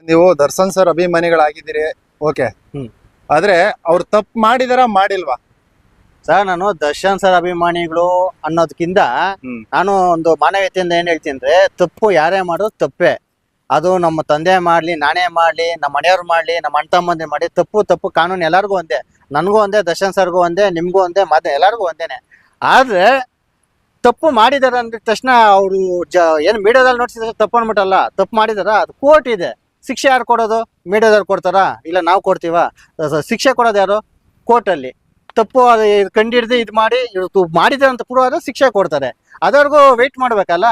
ನೀವು Darshan sir ಅಭಿಮಾನಿಗಳಾಗಿದ್ದೀರಿ, okay. ಹ್ಮ್. ಆದ್ರೆ ಅವ್ರು ತಪ್ಪು ಮಾಡಿದಾರ ಮಾಡಿಲ್ವಾ? ಸರ್, ನಾನು ದರ್ಶನ್ ಸರ್ ಅಭಿಮಾನಿಗಳು ಅನ್ನೋದಕ್ಕಿಂತ ನಾನು ಒಂದು ಮಾನವೀಯತೆಯಿಂದ ಏನ್ ಹೇಳ್ತೀನಿ ಅಂದ್ರೆ, ತಪ್ಪು ಯಾರೇ ಮಾಡೋದು ತಪ್ಪೇ. ಅದು ನಮ್ಮ ತಂದೆ ಮಾಡ್ಲಿ, ನಾನೇ ಮಾಡ್ಲಿ, ನಮ್ಮ ಮನೆಯವ್ರು ಮಾಡ್ಲಿ, ನಮ್ಮ ಅಣ್ಣ ತಮ್ಮಂದಿ ಮಾಡಿ, ತಪ್ಪು ಕಾನೂನು ಎಲ್ಲರಿಗೂ ಒಂದೇ. ನನಗೂ ಒಂದೇ, ದರ್ಶನ್ ಸರ್ಗೂ ಒಂದೇ, ನಿಮ್ಗೂ ಒಂದೇ, ಮತ್ತೆ ಎಲ್ಲರಿಗೂ ಒಂದೇನೆ. ಆದ್ರೆ ತಪ್ಪು ಮಾಡಿದಾರ ಅಂದ ತಕ್ಷಣ ಅವರು ಏನ್ ಮೀಡಿಯಾದಲ್ಲಿ ನೋಡ್ಸಿದ್ರೆ ತಪ್ಪು ಅನ್ಬಿಟ್ಟಲ್ಲ. ತಪ್ಪು ಮಾಡಿದಾರ, ಅದು ಕೋರ್ಟ್ ಇದೆ. ಶಿಕ್ಷೆ ಯಾರು ಕೊಡೋದು? ಮೀಡಿಯಾದವ್ರು ಕೊಡ್ತಾರಾ? ಇಲ್ಲ ನಾವು ಕೊಡ್ತೀವ? ಶಿಕ್ಷೆ ಕೊಡೋದು ಯಾರು? ಕೋರ್ಟಲ್ಲಿ. ತಪ್ಪು ಅದು ಕಂಡಿಡ್ದು ಇದು ಮಾಡಿ ಮಾಡಿದ್ರೆ ಅಂತ ಪ್ರೂವ್ ಆದ್ರೆ ಶಿಕ್ಷೆ ಕೊಡ್ತಾರೆ. ಅದವರೆಗೂ ವೆಯ್ಟ್ ಮಾಡ್ಬೇಕಲ್ಲ.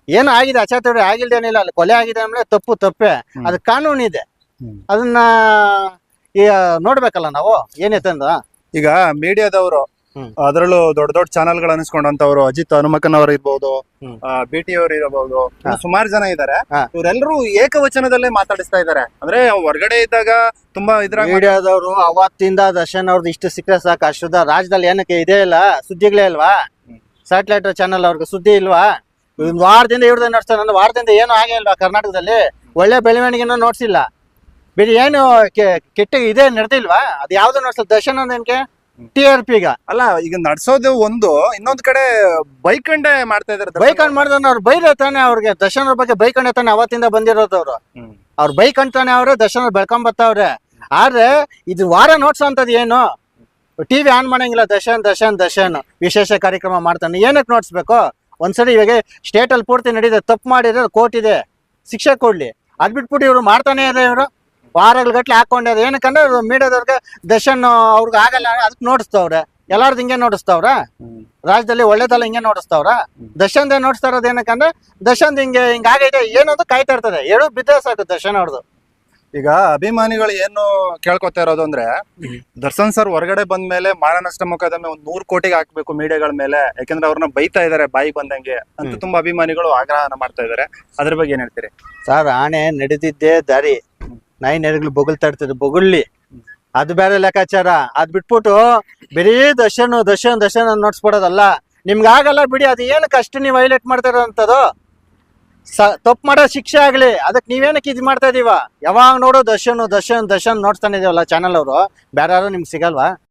ಏನು ಆಗಿದೆ ಅಚಾತುರ್ಯ ಆಗಿಲ್ದೇನಿಲ್ಲ, ಅಲ್ಲಿ ಕೊಲೆ ಆಗಿದೆ ಅಂದ್ರೆ ತಪ್ಪೇ. ಅದು ಕಾನೂನು ಇದೆ, ಅದನ್ನ ನೋಡ್ಬೇಕಲ್ಲ ನಾವು ಏನೈತೆ ಅಂತ. ಈಗ ಮೀಡಿಯಾದವರು, ಅದರಲ್ಲೂ ದೊಡ್ಡ ದೊಡ್ಡ ಚಾನೆಲ್ ಗಳು ಅನಿಸ್ಕೊಂಡಂತವ್ರು, ಅಜಿತ್ ಹನುಮಕನ್ ಅವರು ಇರ್ಬೋದು, BT ಅವರು ಇರಬಹುದು, ಸುಮಾರು ಜನ ಇದಾರೆ. ಇವರೆಲ್ಲರೂ ಏಕವಚನದಲ್ಲೇ ಮಾತಾಡಿಸ್ತಾ ಇದಾರೆ. ಅಂದ್ರೆ ಹೊರಗಡೆ ಇದ್ದಾಗ ತುಂಬಾ ಇದ್ರಾಗ ಮೀಡಿಯಾದವರು ಅವತ್ತಿಂದ ದರ್ಶನ್ ಅವ್ರದ್ದು ಇಷ್ಟು ಸಿಕ್ಕರೆ ಸಾಕು. ಅಷ್ಟುದ ರಾಜ್ಯದಲ್ಲಿ ಏನಕ್ಕೆ ಇದೇ ಇಲ್ಲ, ಸುದ್ದಿಗಳೇ ಇಲ್ವಾ? ಸ್ಯಾಟಲೈಟ್ ಚಾನಲ್ ಅವ್ರಿಗೆ ಸುದ್ದಿ ಇಲ್ವಾ? ಒಂದು ವಾರದಿಂದ ಇವ್ರದ್ದು ನಡೆಸ್ತಾರೆ. ನನ್ನ ವಾರದಿಂದ ಏನು ಆಗೇ ಇಲ್ವಾ ಕರ್ನಾಟಕದಲ್ಲಿ? ಒಳ್ಳೆ ಬೆಳವಣಿಗೆನೂ ನೋಡ್ಸಿಲ್ಲ. ಬೇರೆ ಏನು ಕೆಟ್ಟ ಇದೇ ನಡೆದಿಲ್ವಾ? ಅದು ಯಾವ್ದು ನೋಡ್ಸಲ್ಲ. ದರ್ಶನ್ ಅಂದೇನ್ಕೆ TRP ಈಗ ಅಲ್ಲ, ಈಗ ನಡ್ಸೋದು ಒಂದು, ಇನ್ನೊಂದ್ ಕಡೆ ಬೈಕಂಡೆ ಮಾಡ್ತಾ ಇದಾರೆ. ಬೈಕಂಡ್ ಮಾಡಿದ್ರೆ ಅವ್ರು ಬೈರೆ ತಾನೆ ಅವ್ರಿಗೆ. ದರ್ಶನ್ ಅವ್ರ ಬಗ್ಗೆ ಬೈಕಂಡೆ ತಾನೆ ಅವತ್ತಿಂದ ಬಂದಿರೋದು ಅವ್ರು. ಅವ್ರು ಬೈಕ್ ಅಂತಾನೆ ಅವ್ರೆ, ದರ್ಶನ್ ಅವ್ರು ಬೆಳ್ಕೊಂಬತ್ತವ್ರೆ. ಆದ್ರೆ ಇದು ವಾರ ನೋಡ್ಸೋಂಥದ್ದು ಏನು? TV ಆನ್ ಮಾಡಂಗಿಲ್ಲ. ದರ್ಶನ್ ವಿಶೇಷ ಕಾರ್ಯಕ್ರಮ ಮಾಡ್ತಾನೆ. ಏನಕ್ಕೆ ನೋಡ್ಸ್ಬೇಕು? ಒಂದ್ಸರಿ ಇವಾಗ ಸ್ಟೇಟ್ ಅಲ್ಲಿ ಪೂರ್ತಿ ನಡೀದೆ. ತಪ್ಪು ಮಾಡಿದ್ರೆ ಕೋರ್ಟ್ ಇದೆ, ಶಿಕ್ಷೆ ಕೊಡ್ಲಿ. ಅದ್ ಬಿಟ್ಬಿಟ್ಟು ಇವ್ರು ಮಾಡ್ತಾನೆ ಇದೆ. ಇವರು ವಾರಗಳ ಗಟ್ಲೆ ಹಾಕೊಂಡ್ಯಾರ. ಏನಕ್ಕಂದ್ರೆ ಮೀಡಿಯಾದವ್ರಿಗೆ ದರ್ಶನ್ ಅವ್ರಿಗೆ ಆಗಲ್ಲ, ಅದಕ್ಕೆ ನೋಡಿಸ್ತವ್ರೆ. ಎಲ್ಲಾರ್ದು ಹಿಂಗೆ ನೋಡಿಸ್ತವ್ರ? ರಾಜ್ಯದಲ್ಲಿ ಒಳ್ಳೇದಲ್ಲ ಹಿಂಗೆ ನೋಡಿಸ್ತವ್ರ? ದರ್ಶನ್ ನೋಡಿಸ್ತಾ ಇರೋದು ಏನಕ್ಕಂದ್ರೆ, ದರ್ಶನ್ ಹಿಂಗಾಗೈತೆ ಏನಂತ ಕಾಯ್ತಾ ಇರ್ತಾರೆ. ಹೇಳು ಬಿದ್ದ ಸಾಕು ದರ್ಶನ್ ಅವ್ರದ್ದು. ಈಗ ಅಭಿಮಾನಿಗಳು ಏನು ಕೇಳ್ಕೊತಾ ಇರೋದು ಅಂದ್ರೆ, ದರ್ಶನ್ ಸರ್ ಹೊರಗಡೆ ಬಂದ್ಮೇಲೆ ಮಾನನಷ್ಟ ಮೊಕದ್ದಮೆ 100 ಕೋಟಿಗೆ ಹಾಕ್ಬೇಕು ಮೀಡಿಯಾಗಳ ಮೇಲೆ. ಯಾಕಂದ್ರೆ ಅವ್ರನ್ನ ಬೈತಾ ಇದಾರೆ ಬಾಯಿ ಬಂದಂಗೆ ಅಂತ ತುಂಬಾ ಅಭಿಮಾನಿಗಳು ಆಗ್ರಹನ ಮಾಡ್ತಾ ಇದಾರೆ. ಅದ್ರ ಬಗ್ಗೆ ಏನ್ ಹೇಳ್ತೀರಿ? ಸರ್, ಆಣೆ ನಡೆದಿದ್ದೇ ದಾರಿ, ನಾಯಿ ನೆರಗಳು ಬೊಗಳ್ತಾ ಇರ್ತದೆ, ಬೊಗಳ್ಳಿ. ಅದು ಬೇರೆ ಲೆಕ್ಕಾಚಾರ. ಅದ್ ಬಿಟ್ಬಿಟ್ಟು ಬರೀ ದರ್ಶನ್ ನೋಡ್ಸ್ಬಿಡೋದಲ್ಲ. ನಿಮ್ಗಾಗಲ್ಲ ಬಿಡಿ, ಅದು ಏನಕ್ಕೆ ಅಷ್ಟು ನೀವು ಹೈಲೈಟ್ ಮಾಡ್ತಾ ಇರೋಂಥದ್ದು? ತಪ್ಪು ಮಾಡೋ ಶಿಕ್ಷೆ ಆಗ್ಲಿ, ಅದಕ್ಕೆ ನೀವೇನಕ್ಕೆ ಇದು ಮಾಡ್ತಾ ಇದೀವ? ಯಾವಾಗ ನೋಡೋ ದರ್ಶನ್ ನೋಡ್ತಾನೆ ಇದೀವಲ್ಲ ಚಾನಲ್ ಅವರು. ಬೇರೆ ಯಾರು ನಿಮ್ಗೆ ಸಿಗಲ್ವಾ?